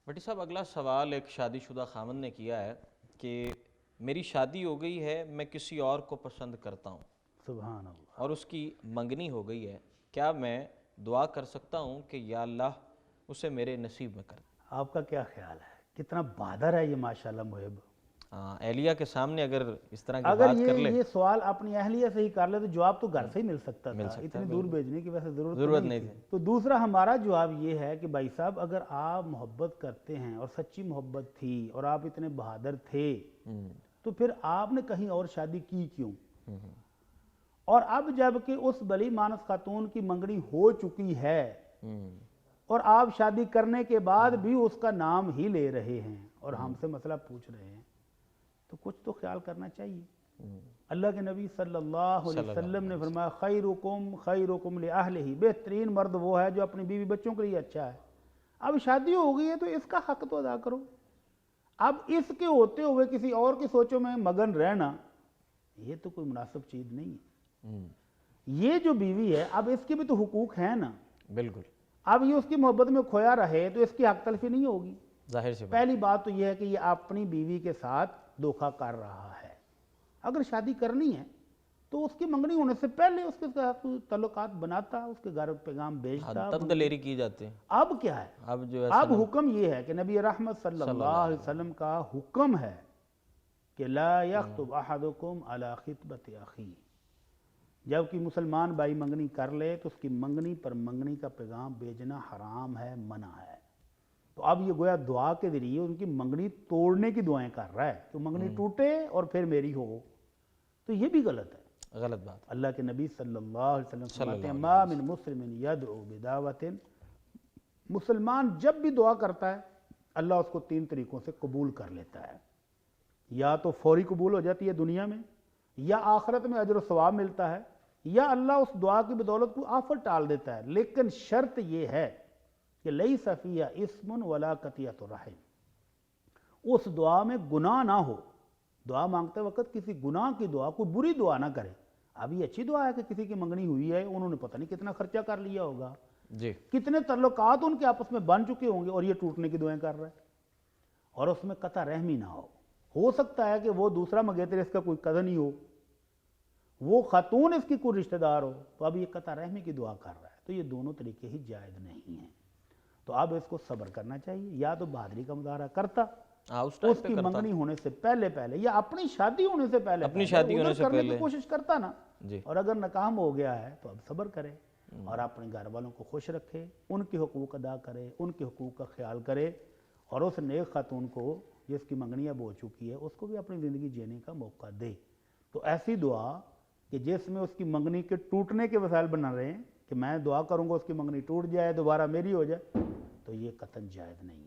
بٹی صاحب اگلا سوال ایک شادی شدہ خامن نے کیا ہے کہ میری شادی ہو گئی ہے، میں کسی اور کو پسند کرتا ہوں، سبحان اللہ۔ اور اس کی منگنی ہو گئی ہے، کیا میں دعا کر سکتا ہوں کہ یا اللہ اسے میرے نصیب میں کر دے؟ آپ کا کیا خیال ہے؟ کتنا بہادر ہے یہ ماشاءاللہ محب۔ اہلیہ کے سامنے اگر اس طرح کی اگر بات کر لے یہ سوال اپنی اہلیہ سے ہی کر لے تو جواب تو گھر سے ہی مل سکتا مل تھا، سکتا ہے، اتنی دور بالکل بھیجنے کی ویسے ضرورت ضرورت نہیں نہیں تھی۔ تھی۔ تو دوسرا ہمارا جواب یہ ہے کہ بھائی صاحب اگر آپ محبت کرتے ہیں اور سچی محبت تھی اور آپ اتنے بہادر تھے تو پھر آپ نے کہیں اور شادی کی کیوں؟ اور اب جب کہ اس بلی مانس خاتون کی منگنی ہو چکی ہے اور آپ شادی کرنے کے بعد بھی اس کا نام ہی لے رہے ہیں اور ہم سے مسئلہ پوچھ رہے ہیں تو کچھ تو خیال کرنا چاہیے۔ اللہ کے نبی صلی اللہ علیہ وسلم نے فرمایا خیرکم خیرکم لأہلہ، بہترین مرد وہ ہے جو اپنی بیوی بچوں کے لیے اچھا ہے۔ اب شادی ہو گئی ہے تو اس کا حق تو ادا کرو۔ اب اس کے ہوتے ہوئے کسی اور کی سوچوں میں مگن رہنا یہ تو کوئی مناسب چیز نہیں ہے۔ یہ جو بیوی ہے اب اس کے بھی تو حقوق ہیں نا، بالکل اب یہ اس کی محبت میں کھویا رہے تو اس کی حق تلفی نہیں ہوگی۔ ظاہر سی بات۔ پہلی بات تو یہ ہے کہ یہ اپنی بیوی کے ساتھ دھوکہ کر رہا ہے۔ اگر شادی کرنی ہے تو اس کی منگنی ہونے سے پہلے اس کے ساتھ تعلقات بناتا، اس کے گھر پیغام بھیجتا۔ تب دلیری کی جاتی ہے۔ اب کیا ہے؟ اب جو ہے اب حکم یہ ہے کہ نبی رحمت صلی اللہ علیہ وسلم کا حکم ہے کہ لا یخطب احدکم علی خطبۃ اخیہ، جب کہ مسلمان بھائی منگنی کر لے تو اس کی منگنی پر منگنی کا پیغام بھیجنا حرام ہے، منع ہے۔ تو اب یہ گویا دعا کے ذریعے ان کی منگنی توڑنے کی دعائیں کر رہا ہے کہ منگنی ٹوٹے اور پھر میری ہو، تو یہ بھی غلط ہے، غلط بات۔ اللہ کے نبی صلی اللہ علیہ وسلم فرماتے ہیں ما من مسلم یدعو بدعوۃ، مسلمان جب بھی دعا کرتا ہے اللہ اس کو تین طریقوں سے قبول کر لیتا ہے، یا تو فوری قبول ہو جاتی ہے دنیا میں، یا آخرت میں اجر و ثواب ملتا ہے، یا اللہ اس دعا کی بدولت کو آفت ٹال دیتا ہے، لیکن شرط یہ ہے کہ لیس فیہا اسم ولا قطیعۃ رحم، اس دعا میں گناہ نہ ہو۔ دعا مانگتے وقت کسی گناہ کی دعا، کوئی بری دعا نہ کرے۔ اب یہ اچھی دعا ہے کہ کسی کی منگنی ہوئی ہے، انہوں نے پتہ نہیں کتنا خرچہ کر لیا ہوگا، جی کتنے تعلقات ان کے آپس میں بن چکے ہوں گے اور یہ ٹوٹنے کی دعائیں کر رہا ہے، اور اس میں قطع رحمی نہ ہو سکتا ہے کہ وہ دوسرا منگیتر اس کا کوئی کزن ہی ہو، وہ خاتون اس کی کوئی رشتہ دار ہو، تو اب یہ قطع رحمی کی دعا کر رہا ہے، تو یہ دونوں طریقے ہی جائز نہیں ہیں۔ تو اب اس کو صبر کرنا چاہیے، یا تو بہادری کا مظاہرہ کرتا اس کی منگنی ہونے سے پہلے یا اپنی شادی ہونے سے پہلے اپنی شادی ہونے سے کرنے کی کوشش کرتا نا، جی۔ اور اگر ناکام ہو گیا ہے تو اب صبر کرے اور اپنے گھر والوں کو خوش رکھے، ان کے حقوق ادا کرے، ان کے حقوق کا خیال کرے، اور اس نیک خاتون کو جس کی منگنی اب ہو چکی ہے اس کو بھی اپنی زندگی جینے کا موقع دے۔ تو ایسی دعا کہ جس میں اس کی منگنی کے ٹوٹنے کے وسائل بنا رہے ہیں کہ میں دعا کروں گا اس کی منگنی ٹوٹ جائے، دوبارہ میری ہو جائے، تو یہ قطعاً جائز نہیں ہے۔